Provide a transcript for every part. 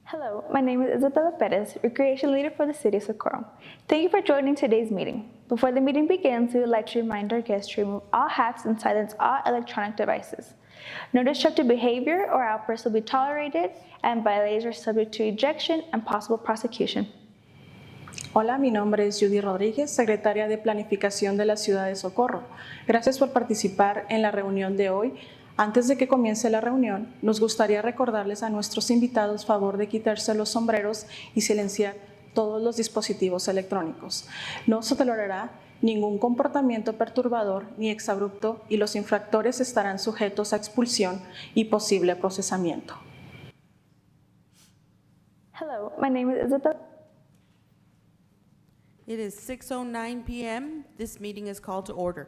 Hello, my name is Isabella Perez, Recreation Leader for the City of Socorro. Thank you for joining today's meeting. Before the meeting begins, we would like to remind our guests to remove all hats and silence all electronic devices. No destructive behavior or outbursts will be tolerated, and violators are subject to ejection and possible prosecution. Hola, mi nombre es Judy Rodríguez, secretaria de Planificación de la Ciudad de Socorro. Gracias por participar en la reunión de hoy. Antes de que comience la reunión, nos gustaría recordarles a nuestros invitados favor de quitarse los sombreros y silenciar todos los dispositivos electrónicos. No se tolerará ningún comportamiento perturbador ni exabrupto y los infractores estarán sujetos a expulsión y posible procesamiento. Hello, my name is Isabella. It is 6:09 p.m. This meeting is called to order.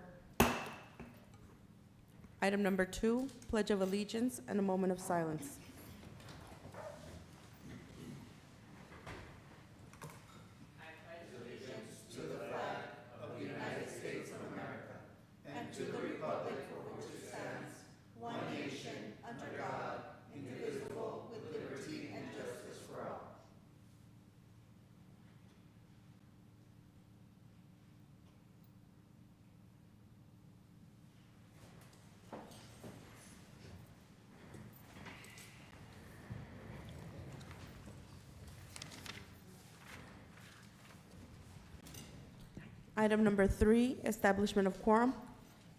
Item number 2, Pledge of Allegiance and a moment of silence. Item number 3, Establishment of Quorum.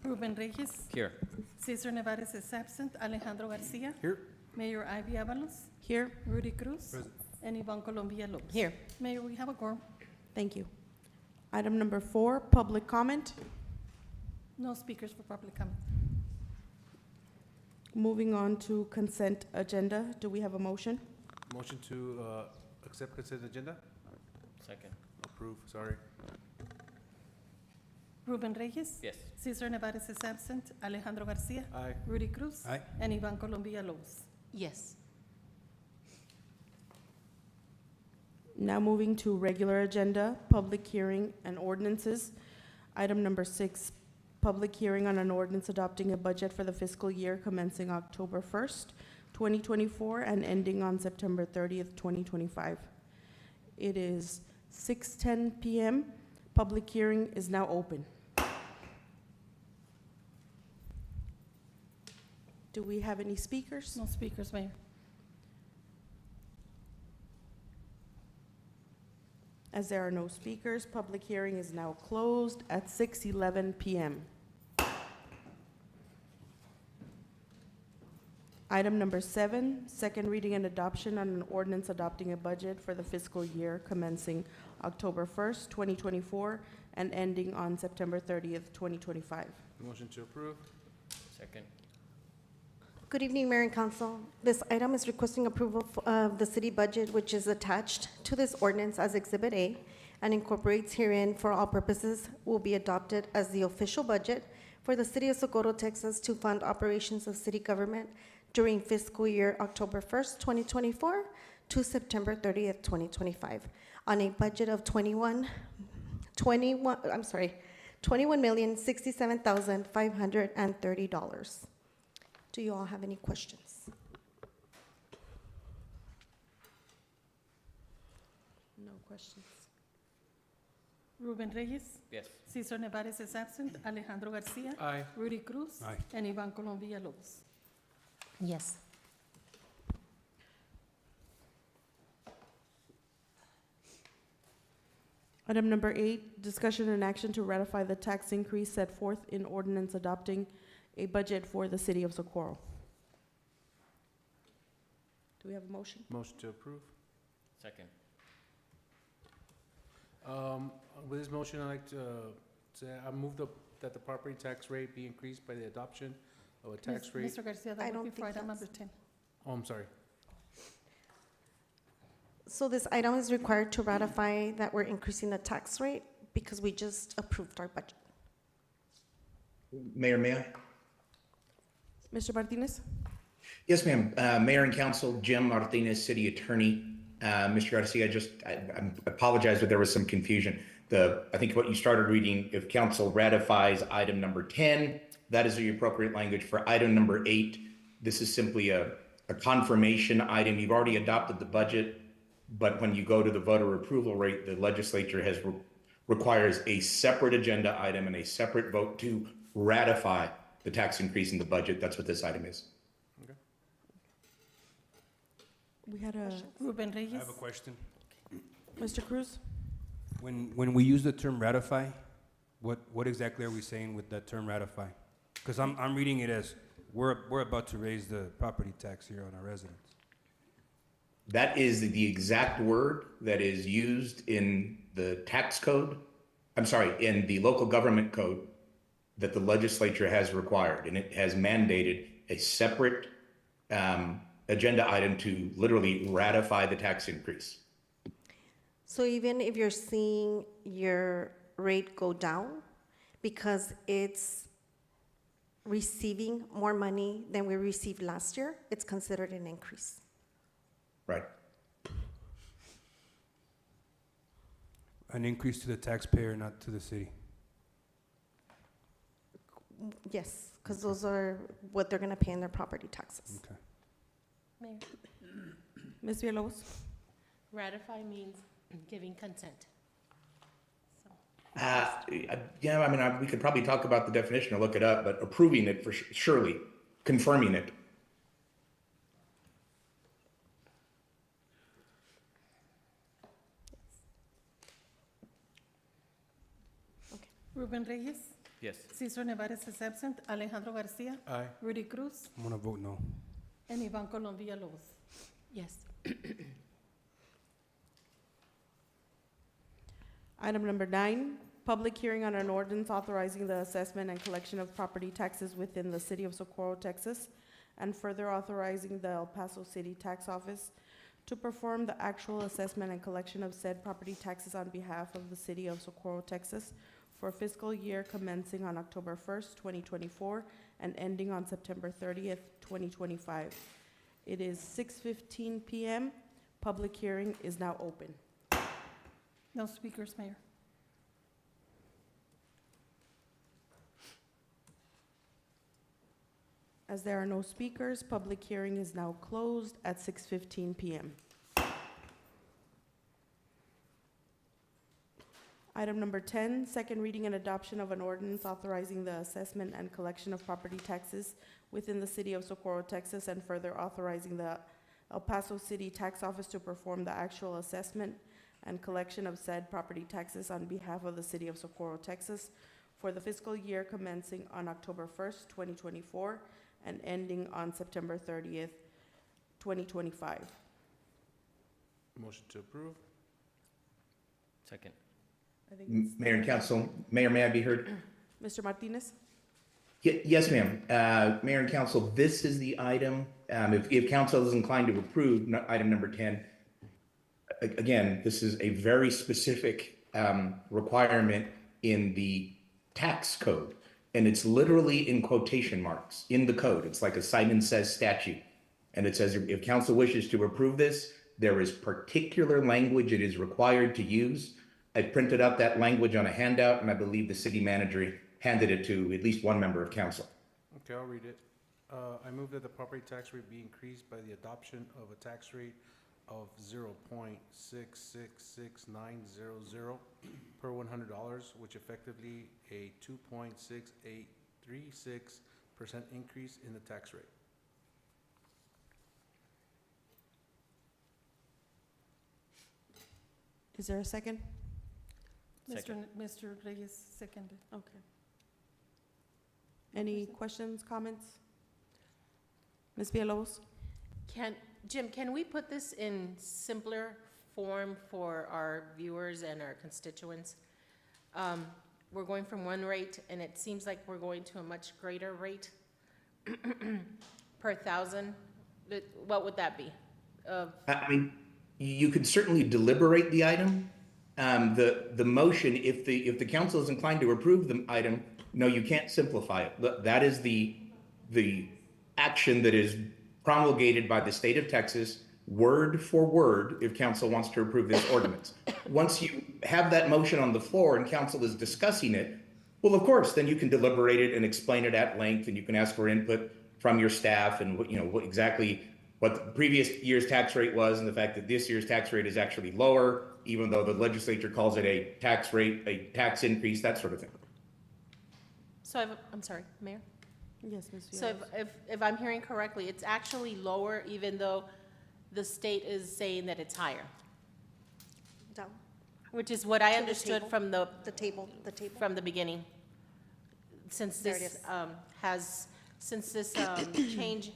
Ruben Reyes. Here. Cesar Nevares is absent. Alejandro Garcia. Here. Mayor Ivy Avalos. Here. Rudy Cruz. Present. And Yvonne Colombia Lopez. Here. Mayor, we have a quorum. Thank you. Item number 4, Public Comment. No speakers for public comment. Moving on to Consent Agenda. Do we have a motion? Motion to accept consent agenda? Second. Approve, sorry. Ruben Reyes. Yes. Cesar Nevares is absent. Alejandro Garcia. Aye. Rudy Cruz. Aye. And Yvonne Colombia Lopez. Yes. Now moving to regular agenda, public hearing and ordinances. Item number 6, public hearing on an ordinance adopting a budget for the fiscal year commencing October 1st, 2024, and ending on September 30th, 2025. It is 6:10 p.m. Public hearing is now open. Do we have any speakers? No speakers, Mayor. As there are no speakers, public hearing is now closed at 6:11 p.m. Item number 7, second reading and adoption on an ordinance adopting a budget for the fiscal year commencing October 1st, 2024, and ending on September 30th, 2025. Motion to approve? Second. Good evening, Mayor and Council. This item is requesting approval of the city budget, which is attached to this ordinance as Exhibit A and incorporates herein for all purposes will be adopted as the official budget for the city of Socorro, Texas to fund operations of city government during fiscal year October 1st, 2024 to September 30th, 2025 on a budget of $21,067,530. Do you all have any questions? No questions. Ruben Reyes. Yes. Cesar Nevares is absent. Alejandro Garcia. Aye. Rudy Cruz. Aye. And Yvonne Colombia Lopez. Yes. Item number 8, discussion and action to ratify the tax increase set forth in ordinance adopting a budget for the city of Socorro. Do we have a motion? Motion to approve? Second. With this motion, I'd like to say, I move that the property tax rate be increased by the adoption of a tax rate. Mr. Garcia, I that don't would be for think item that's- number 10. Oh, I'm sorry. So this item is required to ratify that we're increasing the tax rate because we just approved our budget. Mayor, may I? Mr. Martinez? Yes, ma'am. Mayor and Council, Jim Martinez, City Attorney. Mr. Garcia, I apologize, but there was some confusion. I think what you started reading, if council ratifies item number 10, that is the appropriate language. For item number 8, this is simply a a confirmation item. You've already adopted the budget, but when you go to the voter approval rate, the legislature requires a separate agenda item and a separate vote to ratify the tax increase in the budget. That's what this item is. We had a, Ruben I Reyes. have a question. Mr. Cruz? When we use the term ratify, what exactly are we saying with that term ratify? Because I'm reading it as we're about to raise the property tax here on our residents. That is the exact word that is used in the tax code. I'm sorry, in the local government code that the legislature has required, and it has mandated a separate agenda item to literally ratify the tax increase. So even if you're seeing your rate go down because it's receiving more money than we received last year, it's considered an increase. Right. An increase to the taxpayer, not to the city. Yes, because those are what they're going to pay in their property taxes. Okay. Mayor, Ms. Villalobos? ratify means giving consent. So, Yeah, I mean, we could probably talk about the definition or look it up, but approving it for surely, confirming it. Ruben Reyes. Yes. Cesar Nevares is absent. Alejandro Garcia. Aye. Rudy Cruz. I'm gonna vote no. And Ivan Colom Villalobos. yes. Item number 9, public hearing on an ordinance authorizing the assessment and collection of property taxes within the city of Socorro, Texas, and further authorizing the El Paso City Tax Office to perform the actual assessment and collection of said property taxes on behalf of the city of Socorro, Texas, for fiscal year commencing on October 1st, 2024, and ending on September 30th, 2025. It is 6:15 p.m. Public hearing is now open. No speakers, Mayor. As there are no speakers, public hearing is now closed at 6:15 p.m. Item number 10, second reading and adoption of an ordinance authorizing the assessment and collection of property taxes within the city of Socorro, Texas, and further authorizing the El Paso City Tax Office to perform the actual assessment and collection of said property taxes on behalf of the city of Socorro, Texas, for the fiscal year commencing on October 1st, 2024, and ending on September 30th, 2025. Motion to approve? Second. I think it's Mayor and Council, Mayor, may I be heard? Mr. Martinez? Yes, ma'am. Mayor and Council, this is the item, if Council is inclined to approve item number 10, again, this is a very specific requirement in the tax code, and it's literally in quotation marks in the code. It's like a Simon Says statute, and it says if Council wishes to approve this, there is particular language it is required to use. I printed out that language on a handout, and I believe the city manager handed it to at least one member of Council. Okay, I'll read it. I move that the property tax rate be increased by the adoption of a tax rate of 0.666900 per $100, which effectively a 2.6836% increase in the tax rate. Is there a second? Second. Mr. Reyes seconded. Okay. Any questions, comments? Ms. Villalobos? Jim, can we put this in simpler form for our viewers and our constituents? We're going from one rate, and it seems like we're going to a much greater rate per thousand. What would that be? I mean, you could certainly deliberate the item. The motion, if the council is inclined to approve the item, no, you can't simplify it. That is the action that is promulgated by the state of Texas, word for word, if council wants to approve this ordinance. Once you have that motion on the floor and council is discussing it, well, of course, then you can deliberate it and explain it at length, and you can ask for input from your staff and what exactly what the previous year's tax rate was and the fact that this year's tax rate is actually lower, even though the legislature calls it a tax rate, a tax increase, that sort of thing. So I'm sorry, Mayor? Yes, Ms. So if I'm hearing correctly, it's actually lower even though the state is saying that it's higher, Down, which is what I To the understood table. from the table, from the beginning. Since There it this is. since this change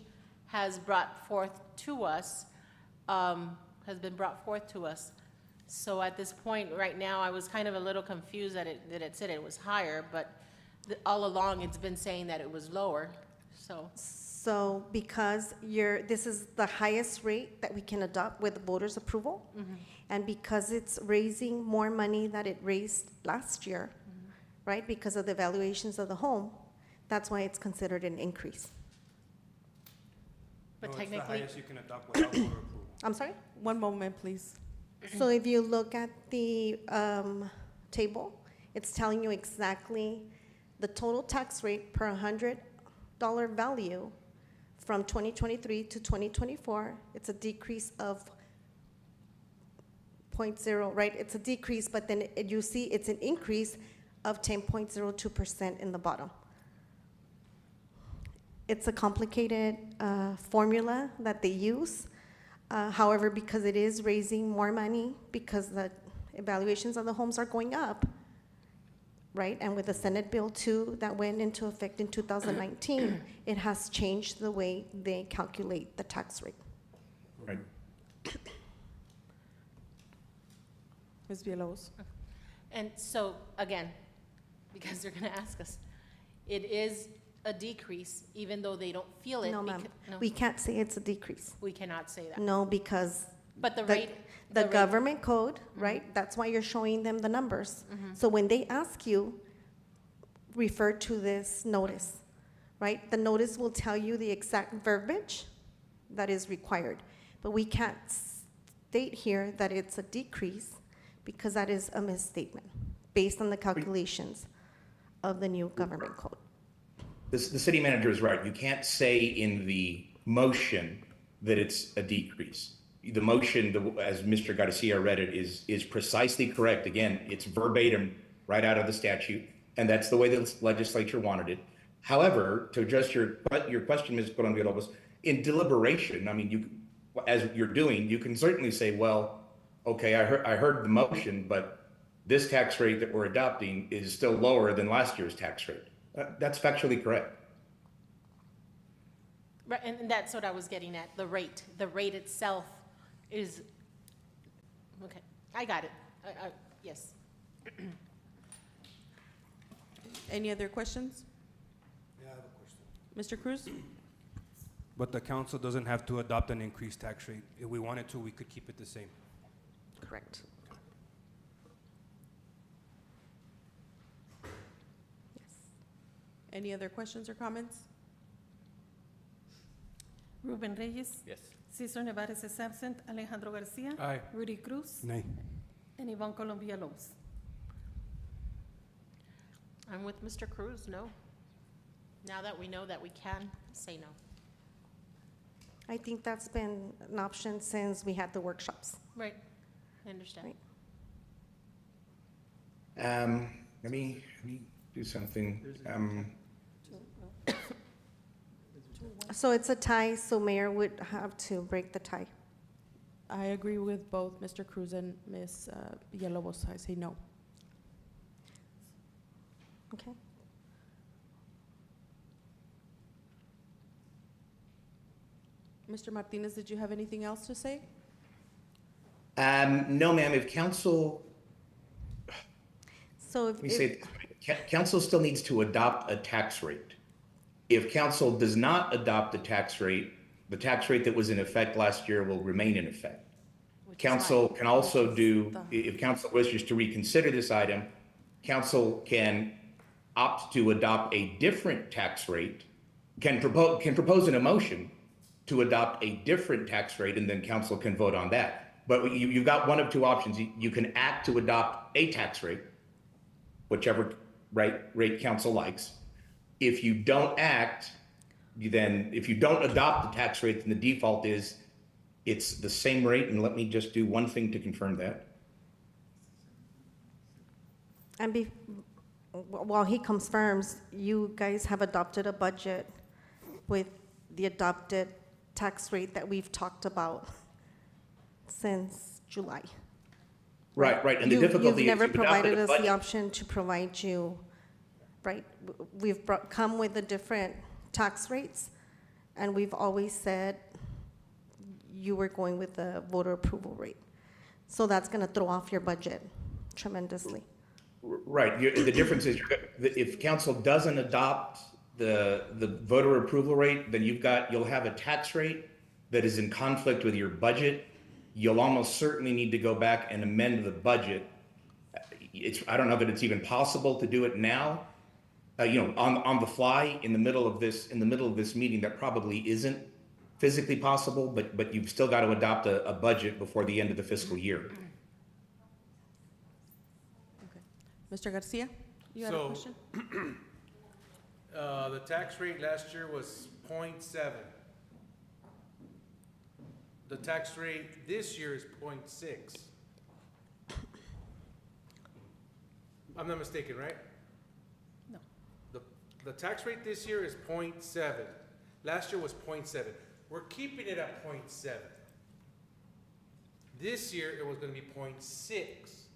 has brought forth to us, has been brought forth to us. So at this point, right now, I was kind of a little confused that it said it was higher, but all along, it's been saying that it was lower, so. So because this is the highest rate that we can adopt with voters' approval, and because it's raising more money that it raised last year, right, because of the valuations of the home, that's why it's considered an increase. But No, technically, it's the highest you can adopt without voter approval. I'm sorry? One moment, please. So if you look at the table, it's telling you exactly the total tax rate per $100 value from 2023 to 2024. It's a decrease of 0.0, right? It's a decrease, but then you see it's an increase of 10.02% in the bottom. It's a complicated formula that they use. However, because it is raising more money, because the evaluations of the homes are going up, right? And with the Senate Bill 2 that went into effect in 2019, it has changed the way they calculate the tax rate. Right. Ms. Villalobos? and so, again, because they're gonna ask us, it is a decrease, even though they don't feel it. No, ma'am. No, We can't say it's a decrease. we cannot say that. No, because But the the- rate. the rate- government code, right? That's why you're showing them the numbers. So when they ask you, refer to this notice, right? The notice will tell you the exact verbiage that is required. But we can't state here that it's a decrease because that is a misstatement based on the calculations of the new government code. The city manager is right. You can't say in the motion that it's a decrease. The motion, as Mr. Garcia read it, is precisely correct. Again, it's verbatim right out of the statute, and that's the way the legislature wanted it. However, to address your question, Ms. Colon-Villalobos, in deliberation, I mean, as you're doing, you can certainly say, well, okay, I heard the motion, but this tax rate that we're adopting is still lower than last year's tax rate. That's factually correct. Right, and that's what I was getting at, the rate. The rate itself is, okay, I got it. Yes. Any other questions? Yeah, I have a question. Mr. Cruz? But the council doesn't have to adopt an increased tax rate. If we wanted to, we could keep it the same. Correct. Any other questions or comments? Ruben Reyes. Yes. Cesar Nevares is absent. Alejandro Garcia. Aye. Rudy Cruz. Nay. And Ivan Colom Villalobos. I'm with Mr. Cruz, no. Now that we know that we can say no. I think that's been an option since we had the workshops. Right, I understand. Right. Let me do something. So it's a tie, so mayor would have to break the tie. I agree with both Mr. Cruz and Ms. Villalobos. I say no. Okay. Mr. Martinez, did you have anything else to say? No, ma'am, if council, So let me say, it this way. Council still needs to adopt a tax rate. If council does not adopt the tax rate that was in effect last year will remain in effect. Which is Council fine. can also do, if council wishes to reconsider this item, council can opt to adopt a different tax rate, can propose an motion to adopt a different tax rate, and then council can vote on that. But you've got one of two options. You can act to adopt a tax rate, whichever rate council likes. If you don't act, then if you don't adopt the tax rate, then the default is it's the same rate. And let me just do one thing to confirm that. And while he confirms, you guys have adopted a budget with the adopted tax rate that we've talked about since July. Right. And the You- difficulty You've is never you've adopted provided a us budget. the option to provide you, right? We've come with the different tax rates, and we've always said you were going with the voter approval rate. So that's gonna throw off your budget tremendously. Right. The difference is if council doesn't adopt the voter approval rate, then you'll have a tax rate that is in conflict with your budget. You'll almost certainly need to go back and amend the budget. I don't know that it's even possible to do it now, on the fly in the middle of this meeting. That probably isn't physically possible, but you've still got to adopt a budget before the end of the fiscal year. Mr. Garcia, you had a So- question? The tax rate last year was 0.7. The tax rate this year is 0.6. I'm not mistaken, right? No. The tax rate this year is 0.7. Last year was 0.7. We're keeping it at 0.7. This year, it was gonna be 0.6.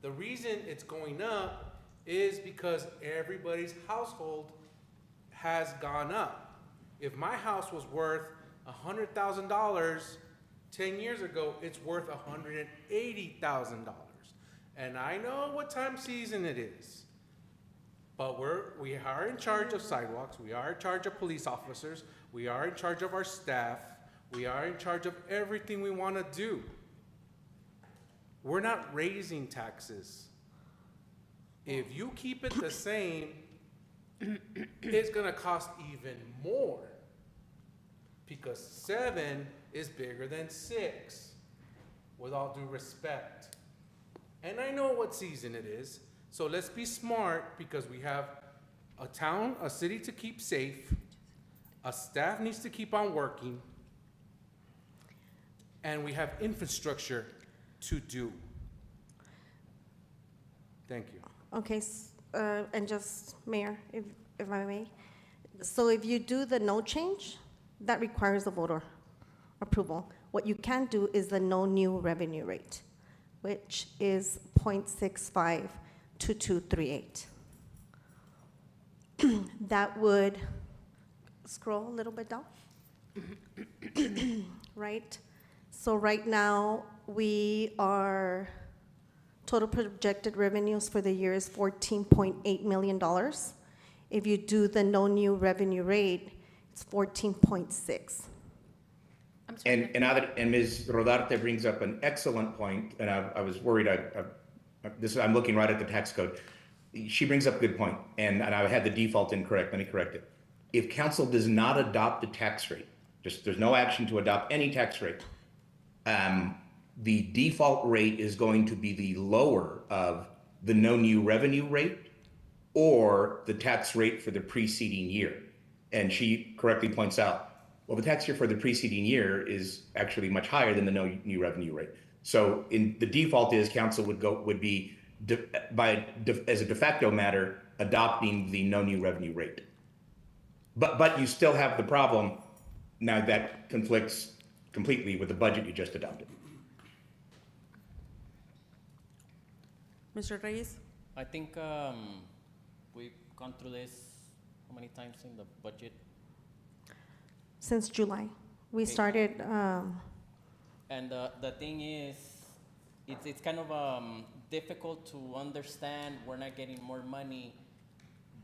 The reason it's going up is because everybody's household has gone up. If my house was worth $100,000 10 years ago, it's worth $180,000. And I know what time season it is. But we are in charge of sidewalks, we are in charge of police officers, we are in charge of our staff, we are in charge of everything we want to do. We're not raising taxes. If you keep it the same, it's gonna cost even more. Because 7 is bigger than 6, with all due respect. And I know what season it is, so let's be smart, because we have a city to keep safe, a staff needs to keep on working, and we have infrastructure to do. Thank you. Okay, and just, Mayor, if I may. So if you do the no change, that requires a voter approval. What you can do is the no new revenue rate, which is 0.652238. That would, scroll a little bit down. Right? So right now, we are, total projected revenues for the year is $14.8 million. If you do the no new revenue rate, it's 14.6. I'm sorry. And Ms. Rodarte brings up an excellent point, and I was worried. I'm looking right at the tax code. She brings up a good point, and I had the default incorrect. Let me correct it. If council does not adopt the tax rate, there's no action to adopt any tax rate, the default rate is going to be the lower of the no new revenue rate or the tax rate for the preceding year. And she correctly points out, well, the tax year for the preceding year is actually much higher than the no new revenue rate. So the default is council would be as a de facto matter adopting the no new revenue rate. But you still have the problem now that conflicts completely with the budget you just adopted. Mr. Reyes? I think we've gone through this how many times in the budget? Since July. We Okay. started, And the thing is, it's kind of difficult to understand. We're not getting more money,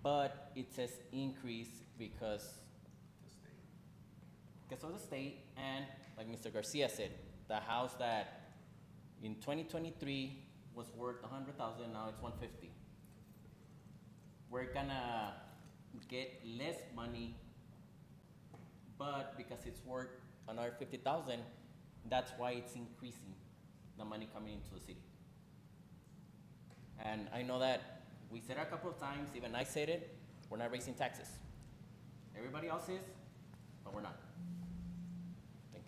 but it says increase because of the state, and like Mr. Garcia said, the house that in 2023 was worth 100,000, now it's 150. We're gonna get less money, but because it's worth another 50,000, that's why it's increasing the money coming into the city. And I know that we said it a couple of times, even I said it, We're not raising taxes. Everybody else is, but we're not. Thank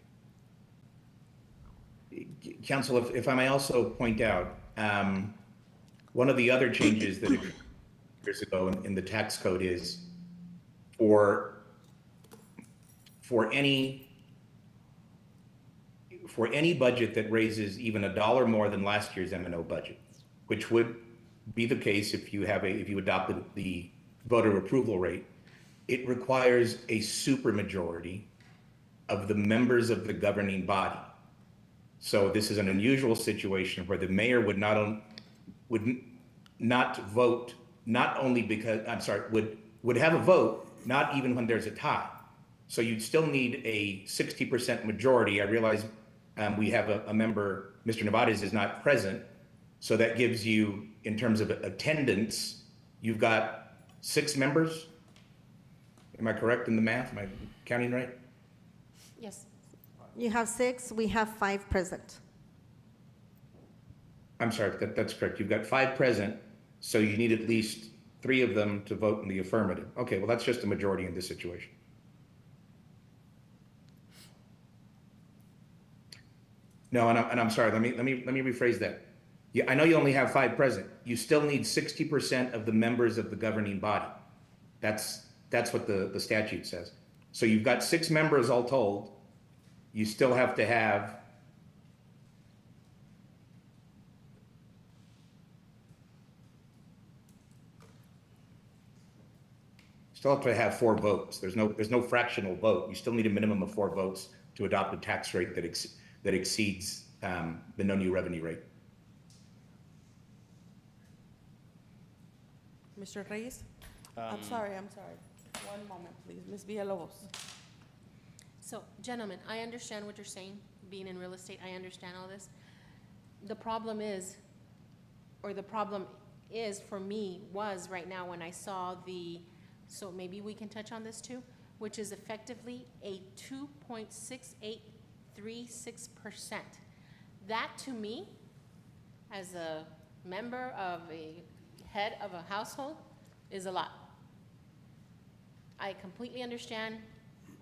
you. Council, if I may also point out, one of the other changes that occurred years ago in the tax code is for any budget that raises even $1 more than last year's M&O budget, which would be the case if you adopted the voter approval rate, it requires a supermajority of the members of the governing body. So this is an unusual situation where the mayor would not vote, not only because, would have a vote, not even when there's a tie. So you'd still need a 60% majority. I realize we have a member, Mr. Nevarez is not present. So that gives you, in terms of attendance, you've got 6 members. Am I correct in the math? Am I counting right? Yes. You have 6, we have 5 present. I'm sorry, that's correct. You've got 5 present, so you need at least 3 of them to vote in the affirmative. Okay, well, that's just a majority in this situation. No, and I'm sorry, let me rephrase that. Yeah, I know you only have 5 present. You still need 60% of the members of the governing body. That's what the statute says. So you've got 6 members all told. You still have to have still have to have 4 votes. There's no fractional vote. You still need a minimum of 4 votes to adopt a tax rate that exceeds the no new revenue rate. Mr. Reyes? I'm sorry. One moment, please. Ms. Villalobos. So, gentlemen, I understand what you're saying, being in real estate, I understand all this. The problem is for me, was right now when I saw so maybe we can touch on this too, which is effectively a 2.6836%. That, to me, as a member of a head of a household, is a lot. I completely understand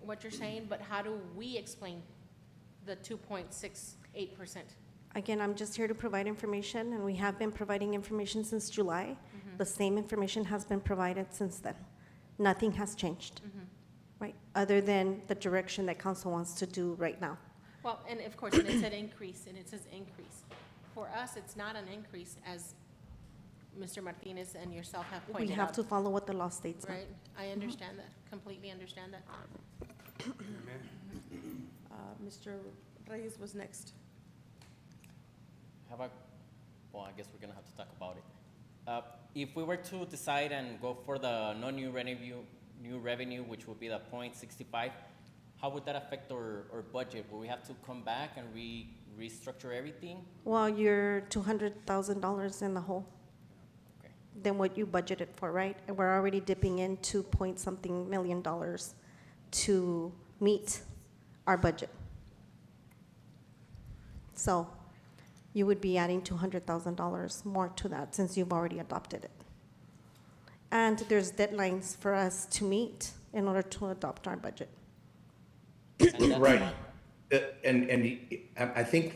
what you're saying, but how do we explain the 2.68%? Again, I'm just here to provide information, and we have been providing information since July. The same information has been provided since then. Nothing has changed, right? Other than the direction that council wants to do right now. Well, and of course, and it said increase, and it says increase. For us, it's not an increase, as Mr. Martinez and yourself have pointed out. We have to follow what the law states. Right, I understand that, completely understand that. Mr. Reyes was next. Well, I guess we're gonna have to talk about it. If we were to decide and go for the new revenue, which would be the 0.65, how would that affect our budget? Will we have to come back and restructure everything? Well, you're $200,000 in the hole than what you budgeted for, right? And we're already dipping in $2-point-something million to meet our budget. So you would be adding $200,000 more to that since you've already adopted it. And there's deadlines for us to meet in order to adopt our budget. Right. And I think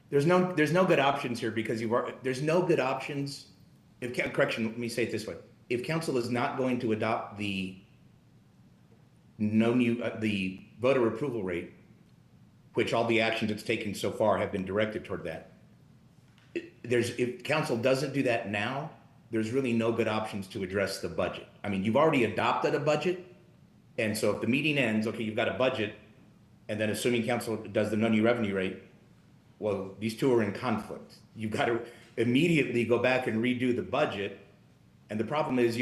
there's no good options here because there's no good options. Correction, let me say it this way. If council is not going to adopt the voter approval rate, which all the actions it's taken so far have been directed toward that, if council doesn't do that now, there's really no good options to address the budget. I mean, you've already adopted a budget, and so if the meeting ends, okay, you've got a budget, and then assuming council does the no new revenue rate, well, these two are in conflict. You've got to immediately go back and redo the budget, and the problem is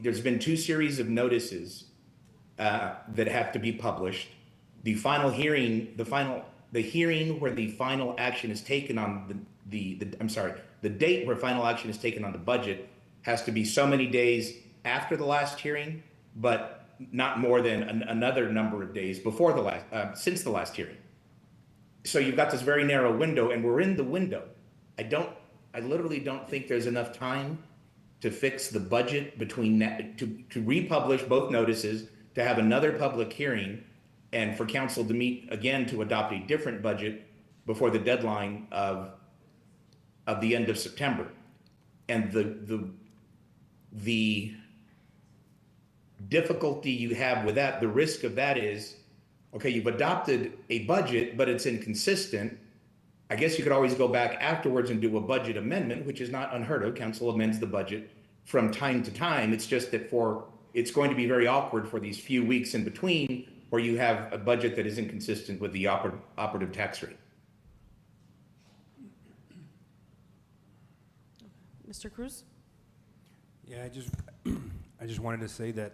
there's been 2 series of notices that have to be published. The hearing where the final action is taken on the date where final action is taken on the budget has to be so many days after the last hearing, but not more than another number of days before since the last hearing. So you've got this very narrow window, and we're in the window. I literally don't think there's enough time to fix the budget between that, to republish both notices, to have another public hearing, and for council to meet again to adopt a different budget before the deadline of the end of September. And the difficulty you have with that, the risk of that is, okay, you've adopted a budget, but it's inconsistent. I guess you could always go back afterwards and do a budget amendment, which is not unheard of. Council amends the budget from time to time. It's just that it's going to be very awkward for these few weeks in between where you have a budget that is inconsistent with the operative tax rate. Mr. Cruz? Yeah, I just wanted to say that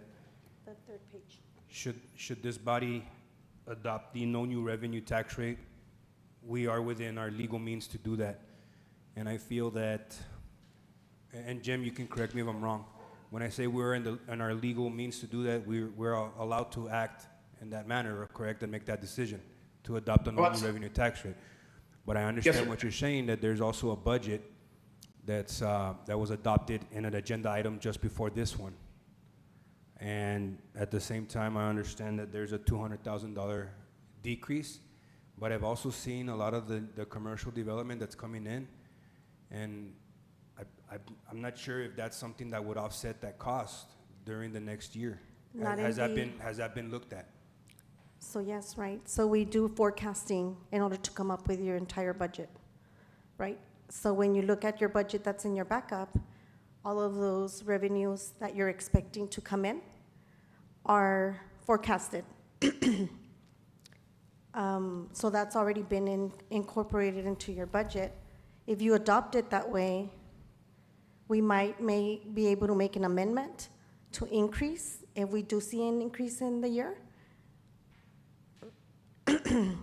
The third page. should this body adopt the no new revenue tax rate, we are within our legal means to do that. And I feel that, and Jim, you can correct me if I'm wrong, when I say we're in our legal means to do that, we're allowed to act in that manner, correct, and make that decision to adopt a no new revenue tax rate. But I understand what you're saying, that there's also a budget that was adopted in an agenda item just before this one. And at the same time, I understand that there's a $200,000 decrease, but I've also seen a lot of the commercial development that's coming in, and I'm not sure if that's something that would offset that cost during the next year. Has that been looked at? So yes, right. So we do forecasting in order to come up with your entire budget, right? So when you look at your budget that's in your backup, all of those revenues that you're expecting to come in are forecasted. So that's already been incorporated into your budget. If you adopt it that way, we may be able to make an amendment to increase if we do see an increase in the year.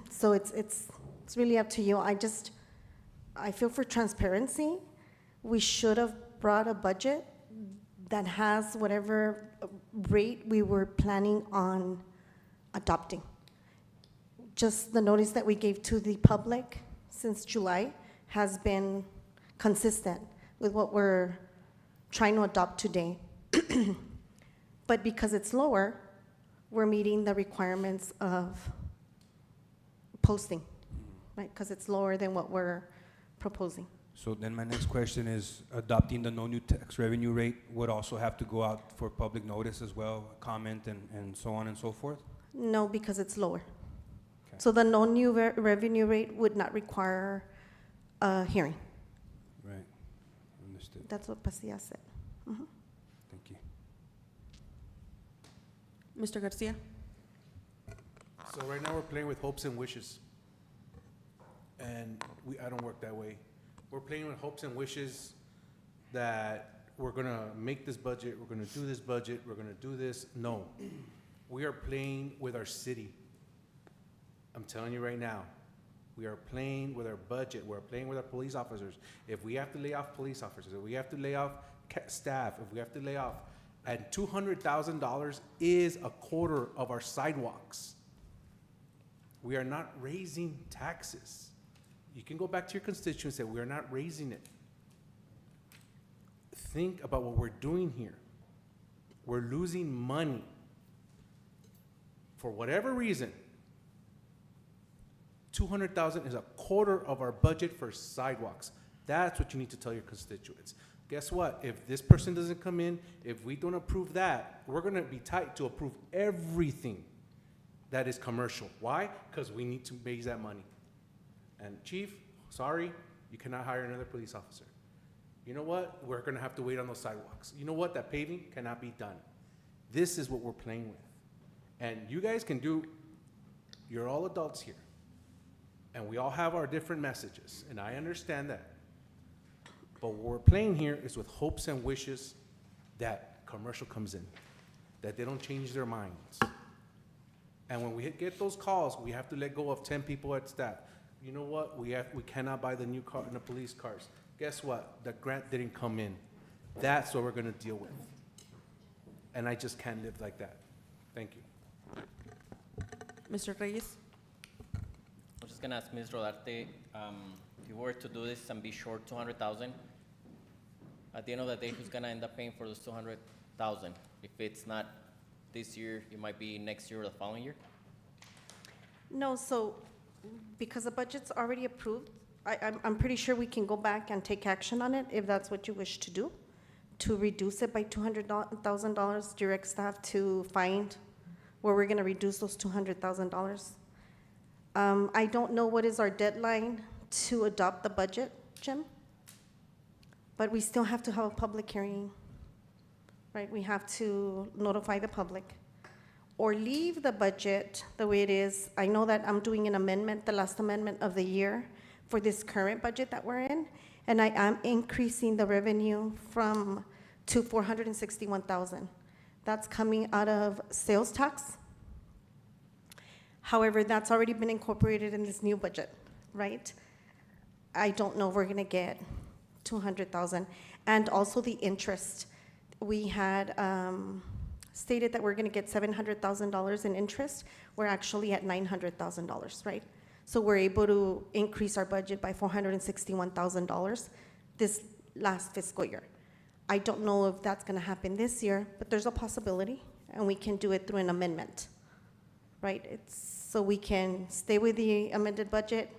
So it's really up to you. I feel for transparency, we should have brought a budget that has whatever rate we were planning on adopting. Just the notice that we gave to the public since July has been consistent with what we're trying to adopt today. But because it's lower, we're meeting the requirements of posting, right? Because it's lower than what we're proposing. So then my next question is, adopting the no new tax revenue rate would also have to go out for public notice as well, comment and so on and so forth? No, because it's lower. Okay. So the no new revenue rate would not require a hearing. Right, understood. That's what Pasia said. Mhm. Thank you. Mr. Garcia? So right now, we're playing with hopes and wishes. And I don't work that way. We're playing with hopes and wishes that we're gonna make this budget, we're gonna do this budget, we're gonna do this. No, we are playing with our city. I'm telling you right now, we are playing with our budget, we're playing with our police officers. If we have to lay off police officers, if we have to lay off staff, if we have to lay off, and $200,000 is a quarter of our sidewalks. We are not raising taxes. You can go back to your constituents and say, we are not raising it. Think about what we're doing here. We're losing money. For whatever reason, $200,000 is a quarter of our budget for sidewalks. That's what you need to tell your constituents. Guess what? If this person doesn't come in, if we don't approve that, we're gonna be tight to approve everything that is commercial. Why? Because we need to raise that money. And Chief, sorry, you cannot hire another police officer. You know what? We're gonna have to wait on those sidewalks. You know what? That paving cannot be done. This is what we're playing with. And you guys can do, you're all adults here. And we all have our different messages, and I understand that. But what we're playing here is with hopes and wishes that commercial comes in, that they don't change their minds. And when we get those calls, we have to let go of 10 people at staff. You know what? We cannot buy the new car and the police cars. Guess what? The grant didn't come in. That's what we're gonna deal with. And I just can't live like that. Thank you. Mr. Reyes? I was just gonna ask Ms. Rodarte, if you were to do this and be short 200,000, at the end of the day, who's gonna end up paying for those 200,000? If it's not this year, it might be next year or the following year? No, so because the budget's already approved, I'm pretty sure we can go back and take action on it if that's what you wish to do, to reduce it by $200,000, direct staff to find where we're gonna reduce those $200,000. I don't know what is our deadline to adopt the budget, Jim, but we still have to have a public hearing, right? We have to notify the public or leave the budget the way it is. I know that I'm doing an amendment, the last amendment of the year for this current budget that we're in, and I am increasing the revenue to 461,000. That's coming out of sales tax. However, that's already been incorporated in this new budget, right? I don't know if we're gonna get 200,000. And also the interest. We had stated that we're gonna get $700,000 in interest. We're actually at $900,000, right? So we're able to increase our budget by $461,000 this last fiscal year. I don't know if that's gonna happen this year, but there's a possibility, and we can do it through an amendment, right? So we can stay with the amended budget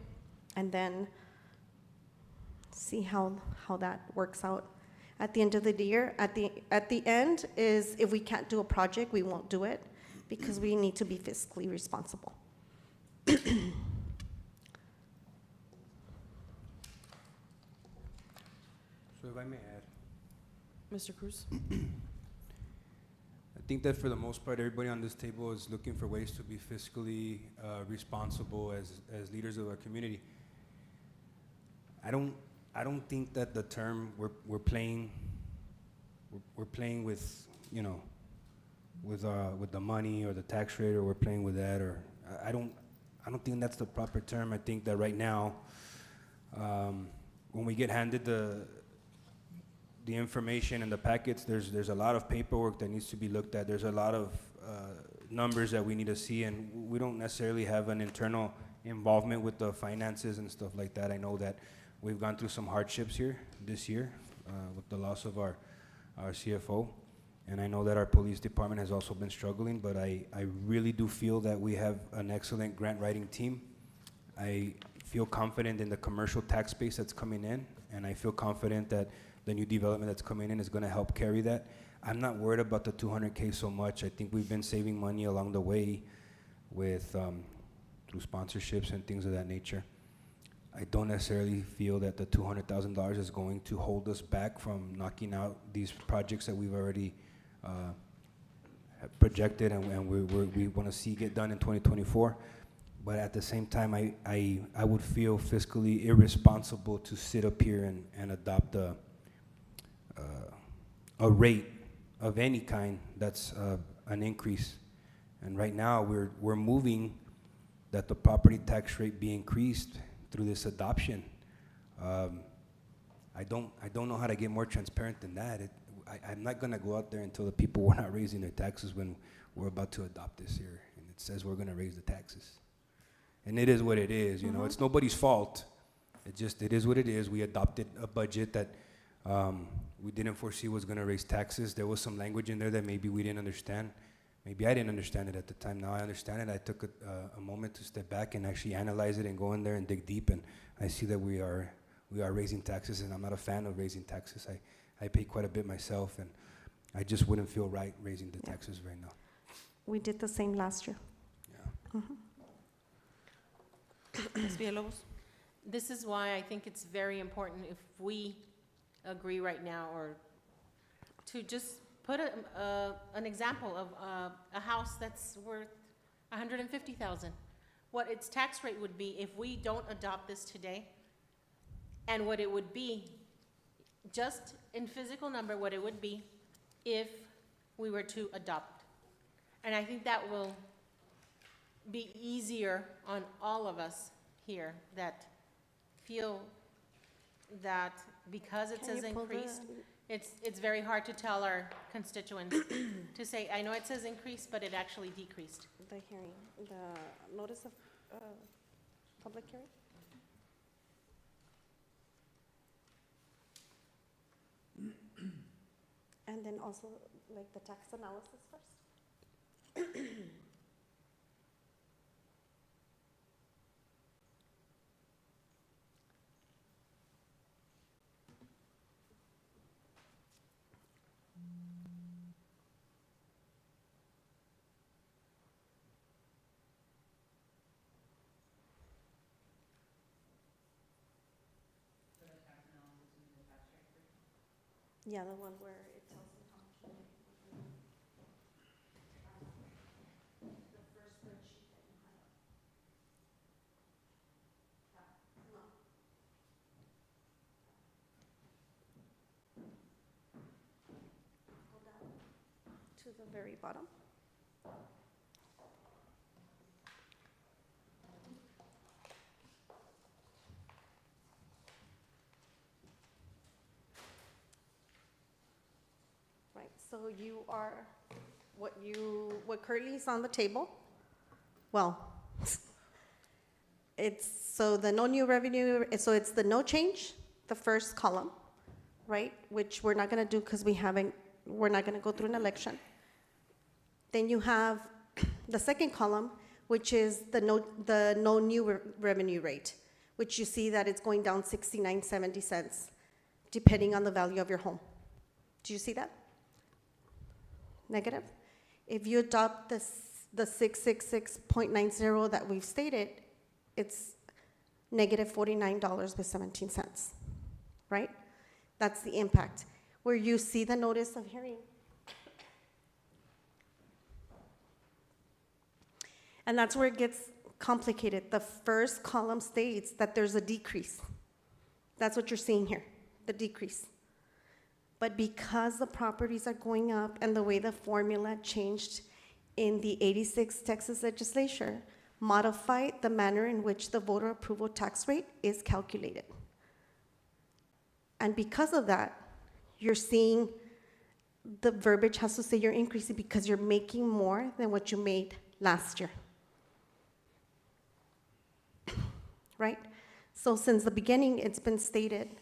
and then see how that works out at the end of the year. At the end is, if we can't do a project, we won't do it because we need to be fiscally responsible. So if I may add, Mr. Cruz? I think that for the most part, everybody on this table is looking for ways to be fiscally responsible as leaders of our community. I don't think that the term we're playing with, you know, with the money or the tax rate, or we're playing with that, or I don't think that's the proper term. I think that right now, when we get handed the information and the packets, there's a lot of paperwork that needs to be looked at. There's a lot of numbers that we need to see, and we don't necessarily have an internal involvement with the finances and stuff like that. I know that we've gone through some hardships here this year with the loss of our CFO, and I know that our police department has also been struggling, but I really do feel that we have an excellent grant writing team. I feel confident in the commercial tax base that's coming in, and I feel confident that the new development that's coming in is going to help carry that. I'm not worried about the 200K so much. I think we've been saving money along the way with through sponsorships and things of that nature. I don't necessarily feel that the $200,000 is going to hold us back from knocking out these projects that we've already have projected and we want to see get done in 2024. But at the same time, I would feel fiscally irresponsible to sit up here and adopt a rate of any kind that's an increase. And right now, we're moving that the property tax rate be increased through this adoption. I don't know how to get more transparent than that. I'm not gonna go out there and tell the people we're not raising their taxes when we're about to adopt this here, and it says we're gonna raise the taxes. And it is what it is, you know, it's nobody's fault. It is what it is. We adopted a budget that we didn't foresee was gonna raise taxes. There was some language in there that maybe we didn't understand. Maybe I didn't understand it at the time. Now I understand it. I took a moment to step back and actually analyze it and go in there and dig deep, and I see that we are raising taxes, and I'm not a fan of raising taxes. I pay quite a bit myself, and I just wouldn't feel right raising the taxes right now. We did the same last year. Yeah. Ms. Villalobos? This is why I think it's very important if we agree right now, or to just put an example of a house that's worth $150,000, what its tax rate would be if we don't adopt this today, and what it would be, just in physical number, what it would be if we were to adopt. And I think that will be easier on all of us here that feel that because it says increased, it's very hard to tell our constituents to say, I know it says increased, but it actually decreased. The hearing, the notice of public hearing? And then also, like, the tax analysis first? Yeah, the one where it tells you how much money. The first spreadsheet that you had up. No. Go down to the very bottom. Right, so you are, what currently is on the table, well, so the no new revenue, so it's the no change, the first column, right? Which we're not gonna do because we're not gonna go through an election. Then you have the second column, which is the no new revenue rate, which you see that it's going down 69.70 cents, depending on the value of your home. Do you see that? Negative. If you adopt the 666.90 that we've stated, it's negative $49.17, right? That's the impact. Where you see the notice of hearing. And that's where it gets complicated. The first column states that there's a decrease. That's what you're seeing here, the decrease. But because the properties are going up and the way the formula changed in the '86 Texas legislature, modified the manner in which the voter approval tax rate is calculated. And because of that, you're seeing the verbiage has to say you're increasing because you're making more than what you made last year. Right? So since the beginning, it's been stated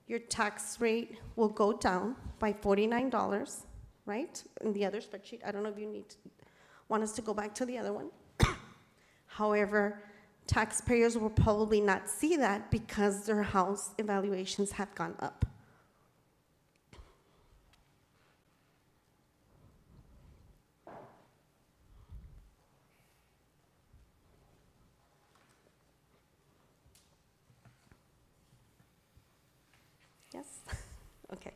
your tax rate will go down by $49, right? In the other spreadsheet, I don't know if you want us to go back to the other one. However, taxpayers will probably not see that because their house evaluations have gone up. Yes? Okay.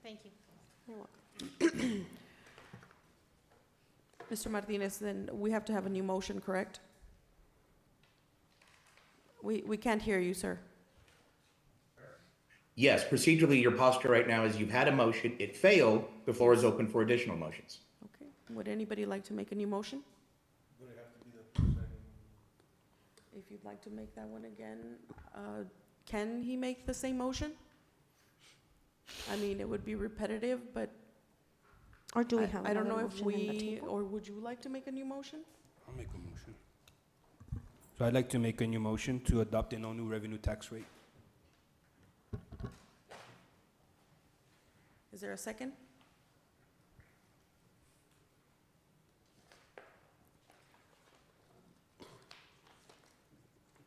Thank you. You're welcome. Mr. Martinez, then we have to have a new motion, correct? We can't hear you, sir. Yes, procedurally, your posture right now is you've had a motion, it failed, the floor is open for additional motions. Okay. Would anybody like to make a new motion? Would it have to be the second? If you'd like to make that one again, can he make the same motion? I mean, it would be repetitive, but Or do we have I don't another know if motion in the we, table? or would you like to make a new motion? I'll make a motion. So I'd like to make a new motion to adopt a no new revenue tax rate. Is there a second?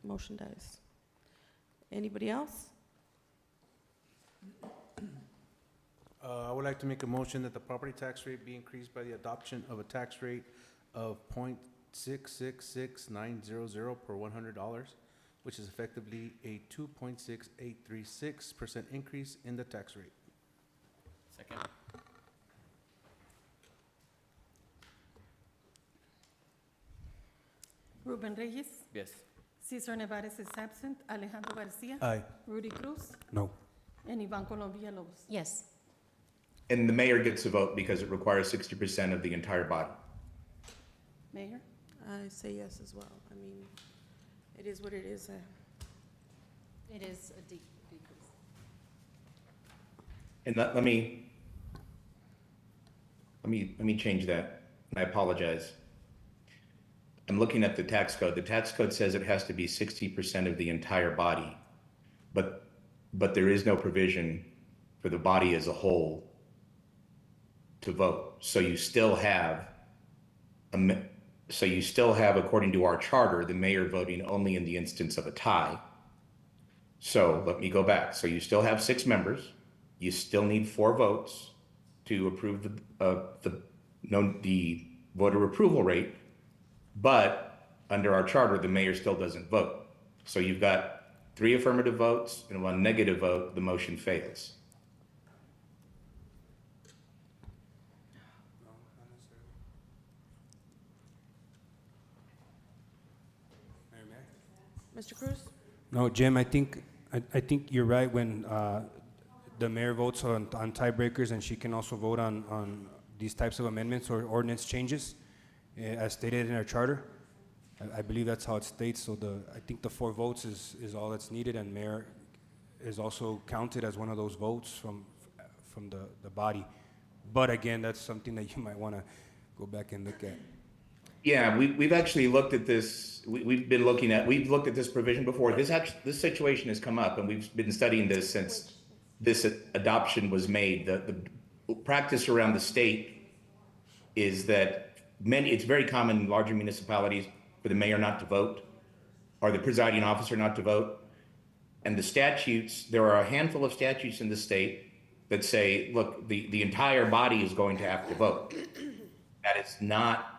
Motion dies. Anybody else? I would like to make a motion that the property tax rate be increased by the adoption of a tax rate of .666900 per $100, which is effectively a 2.6836% increase in the tax rate. Second. Ruben Reyes. Yes. Cesar Nevares is absent. Alejandro Garcia. Aye. Rudy Cruz. No. And Ivan Colombia Lobos. Yes. And the mayor gets a vote because it requires 60% of the entire body. Mayor. I say yes as well. I mean, it is what it is. It is a decrease. And let me change that. I apologize. I'm looking at the tax code. The tax code says it has to be 60% of the entire body, but there is no provision for the body as a whole to vote. So you still have, according to our charter, the mayor voting only in the instance of a tie. So let me go back. So you still have 6 members. You still need 4 votes to approve the voter approval rate. But under our charter, the mayor still doesn't vote. So you've got 3 affirmative votes and 1 negative vote. The motion fails. Mr. Cruz? No, Jim, I think you're right when the mayor votes on tiebreakers, and she can also vote on these types of amendments or ordinance changes, as stated in our charter. I believe that's how it states. So I think the 4 votes is all that's needed, and mayor is also counted as one of those votes from the body. But again, that's something that you might want to go back and look at. Yeah, we've actually looked at this. We've looked at this provision before. This situation has come up, and we've been studying this since this adoption was made. The practice around the state is that it's very common in larger municipalities for the mayor not to vote or the presiding officer not to vote. And the statutes, there are a handful of statutes in the state that say, look, the entire body is going to have to vote. That is not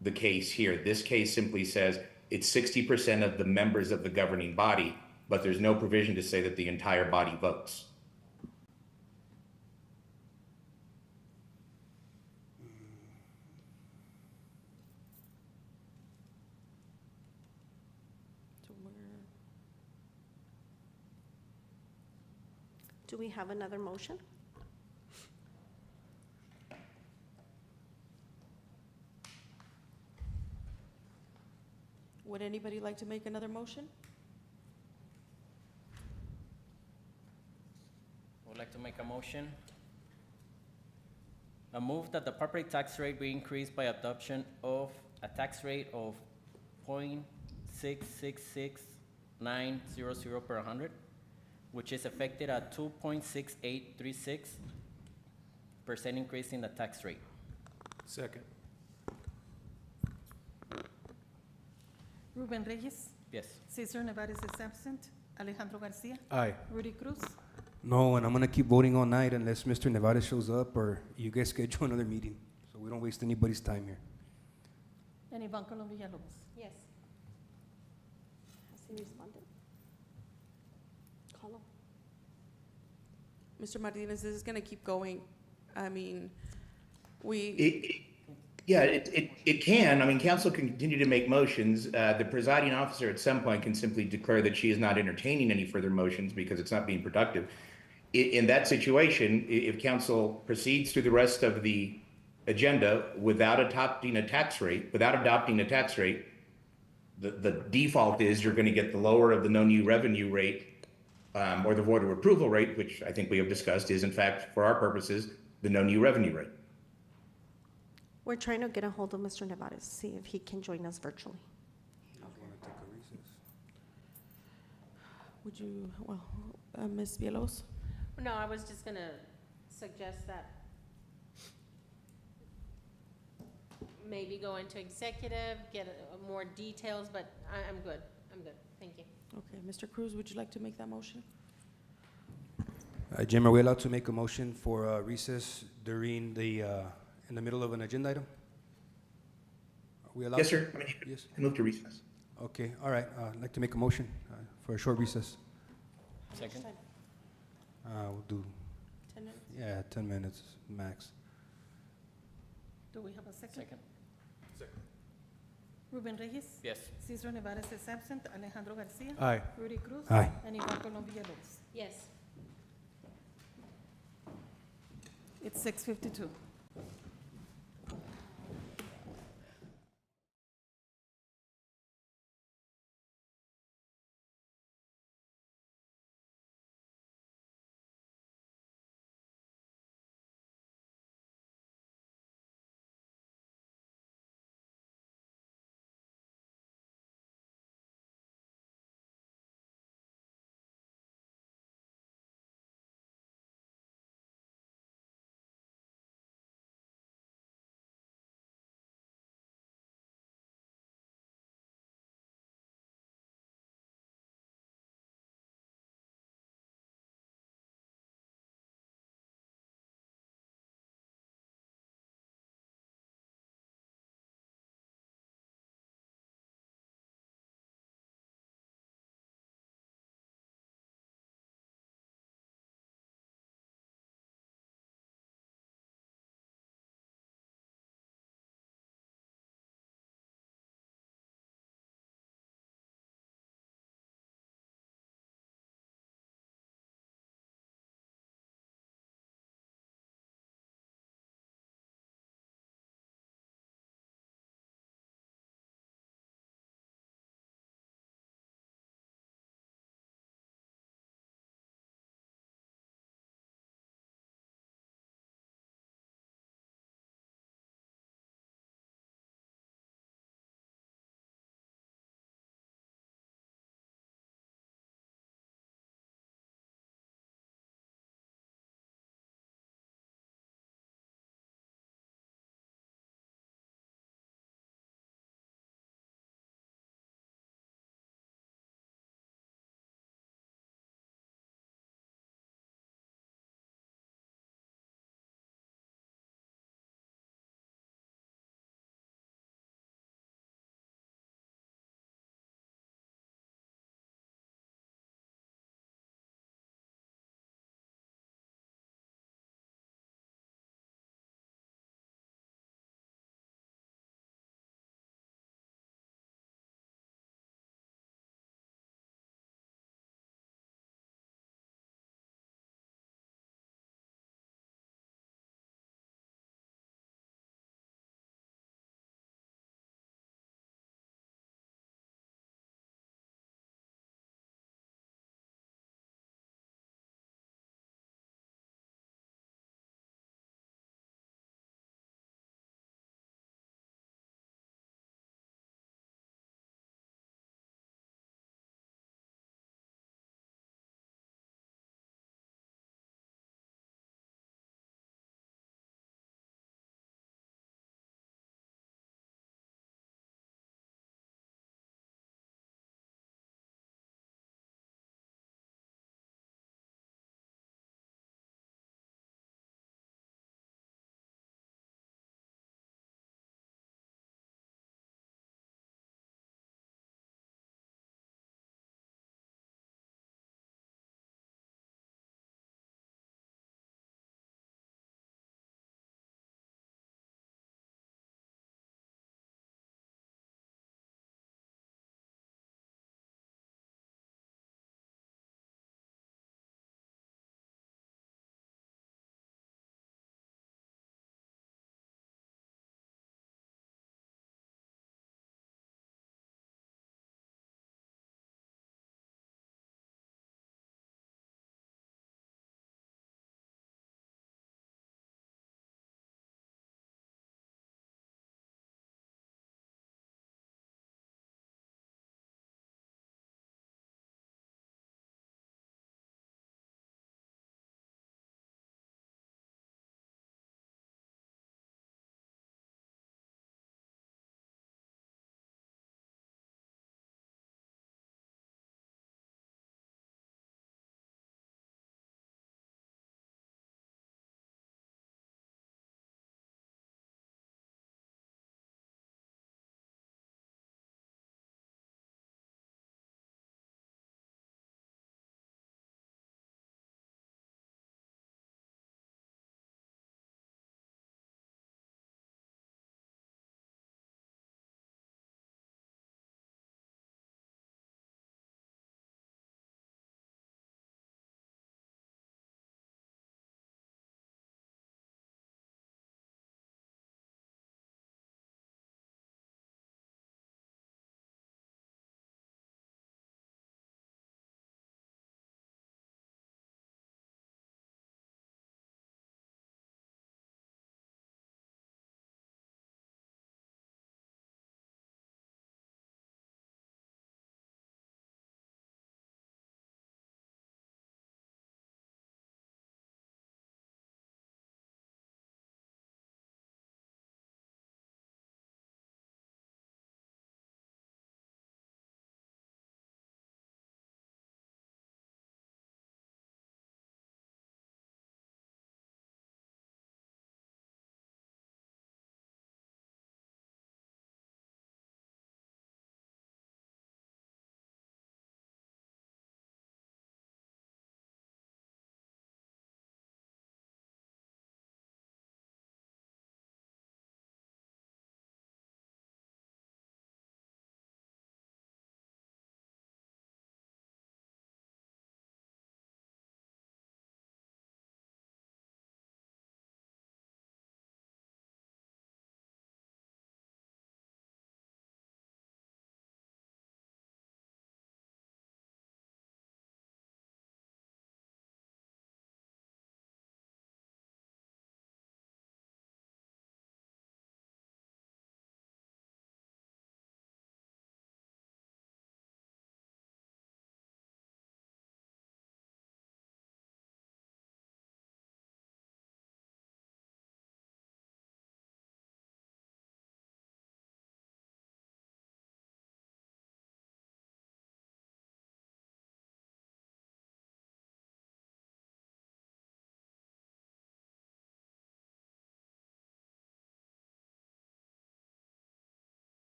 the case here. This case simply says it's 60% of the members of the governing body, but there's no provision to say that the entire body votes. Do we have another motion? Would anybody like to make another motion? Would like to make a motion. A move that the property tax rate be increased by adoption of a tax rate of 0.666900 per 100, which is affected at 2.6836% increase in the tax rate. Second. Ruben Reyes. Yes. Cesar Nevares is absent. Alejandro Garcia. Aye. Rudy Cruz. No, and I'm gonna keep voting all night unless Mr. Nevada shows up or you guys schedule another meeting, so we don't waste anybody's time here. And Ivan Colom Villalobos. Yes. Has he responded? Call him. Mr. Martinez, this is gonna keep going. I mean, It can. I mean, council can continue to make motions. The presiding officer at some point can simply declare that she is not entertaining any further motions because it's not being productive. In that situation, if council proceeds through the rest of the agenda without adopting a tax rate, the default is you're going to get the lower of the no new revenue rate or the voter approval rate, which I think we have discussed is in fact, for our purposes, the no new revenue rate. We're trying to get a hold of Mr. Nevares, see if he can join us virtually. would you, well, Ms. Villalobos? No, I was just gonna suggest that maybe go into executive, get more details, but I'm good. Thank you. Okay, Mr. Cruz, would you like to make that motion? Jim, are we allowed to make a motion for recess during in the middle of an agenda item? Are we allowed? Yes, sir. I mean, Yes. I move to recess. Okay, all right. I'd like to make a motion for a short recess. Second. We'll do, 10 minutes? yeah, 10 minutes max. Do we have a second? Second. Ruben Reyes. Yes. Cesar Nevares is absent. Alejandro Garcia. Aye. Rudy Cruz. Aye. And Ivan Colom Villalobos. Yes. It's 6:52.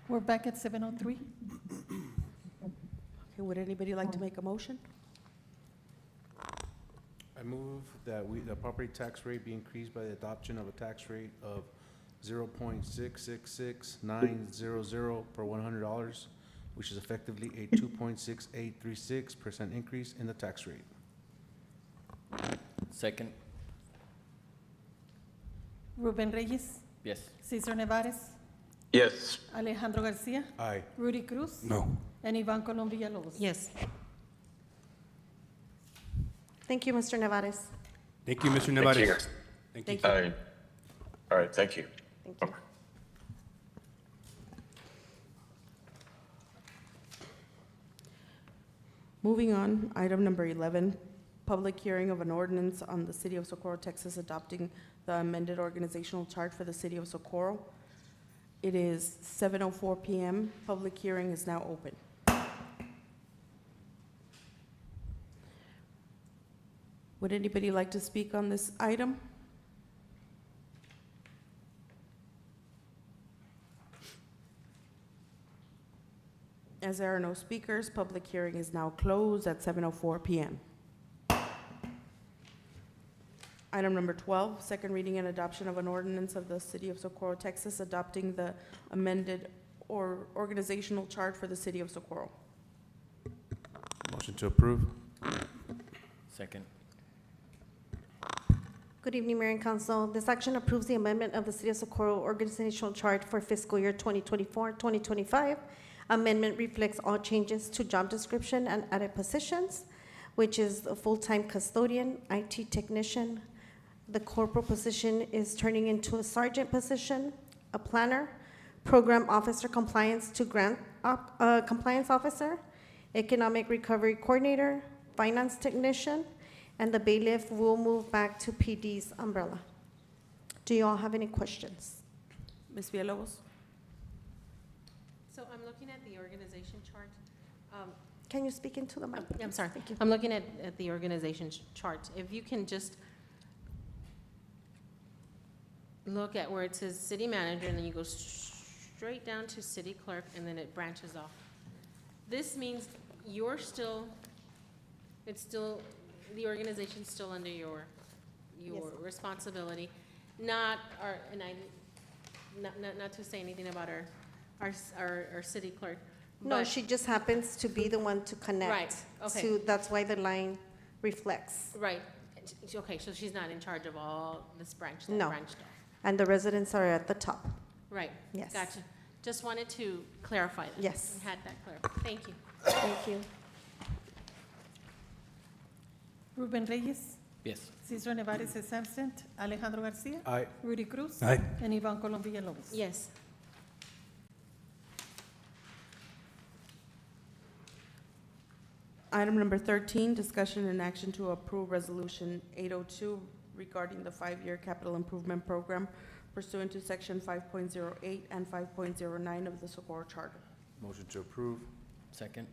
We're back at 7:03. Okay, would anybody like to make a motion? I move that the property tax rate be increased by the adoption of a tax rate of 0.666900 per $100, which is effectively a 2.6836% increase in the tax rate. Second. Ruben Reyes, Yes. Cesar Nevares, Yes. Alejandro Garcia, Aye. Rudy Cruz, No. and Ivan Colom Villalobos. Yes. Thank you, Mr. Nevares. Thank you, Mr. Thank you. Nevares. Thank you. Thank you. All right, thank you. Thank you. Okay. Moving on, item number 11, public hearing of an ordinance on the City of Socorro, Texas adopting the amended organizational chart for the City of Socorro. It is 7:04 PM. Public hearing is now open. Would anybody like to speak on this item? As there are no speakers, public hearing is now closed at 7:04 PM. Item number 12, second reading and adoption of an ordinance of the City of Socorro, Texas, adopting the amended organizational chart for the City of Socorro. Motion to approve. Second. Good evening, Mayor and Council. This action approves the amendment of the City of Socorro organizational chart for fiscal year 2024-2025. Amendment reflects all changes to job description and added positions, which is a full-time custodian, IT technician. The corporal position is turning into a sergeant position, a planner, program officer compliance to grant compliance officer, economic recovery coordinator, finance technician, and the bailiff will move back to PD's umbrella. Do you all have any questions? Ms. Villalobos? So I'm looking at the organization chart. Can you speak into the mic? I'm sorry. Thank you. I'm looking at the organization chart. If you can just look at where it says city manager, and then you go straight down to city clerk, and then it branches off. This means you're still, the organization's still under your Yes. responsibility, not to say anything about our city clerk. No, but- she just happens to be the one to connect. Right, okay. to- That's why the line reflects. Right. Okay, so she's not in charge of all this branch that No. branched off. And the residents are at the top. Right. Yes. Gotcha. Just wanted to clarify that. Yes. I had that clarified. Thank you. Thank you. Ruben Reyes, Yes. Cesar Nevares is absent. Alejandro Garcia, Aye. Rudy Cruz, Aye. and Ivan Colom Villalobos. Yes. Item number 13, discussion and action to approve Resolution 802 regarding the 5-year capital improvement program pursuant to Section 5.08 and 5.09 of the Socorro Charter. Motion to approve. Second.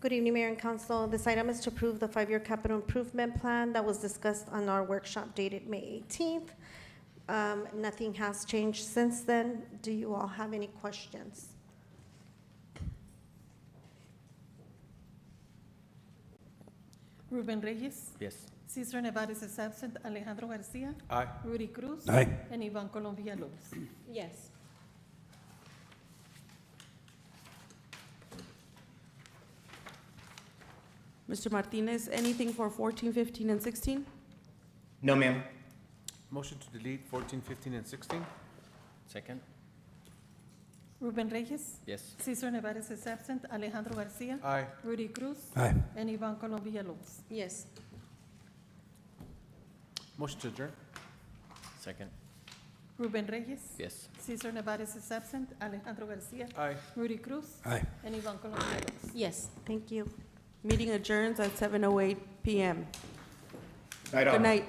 Good evening, Mayor and Council. This item is to approve the 5-year capital improvement plan that was discussed on our workshop dated May 18th. Nothing has changed since then. Do you all have any questions? Ruben Reyes, Yes. Cesar Nevares is absent. Alejandro Garcia, Aye. Rudy Cruz, Aye. and Ivan Colom Villalobos. Yes. Mr. Martinez, anything for 14, 15, and 16? No, ma'am. Motion to delete 14, 15, and 16. Second. Ruben Reyes, Yes. Cesar Nevares is absent. Alejandro Garcia, Aye. Rudy Cruz, Aye. and Ivan Colom Villalobos. Yes. Motion to adjourn. Second. Ruben Reyes, Yes. Cesar Nevares is absent. Alejandro Garcia, Aye. Rudy Cruz, Aye. and Ivan Colom Villalobos. Yes. Thank you. Meeting adjourns at 7:08 PM. Night all. Good night.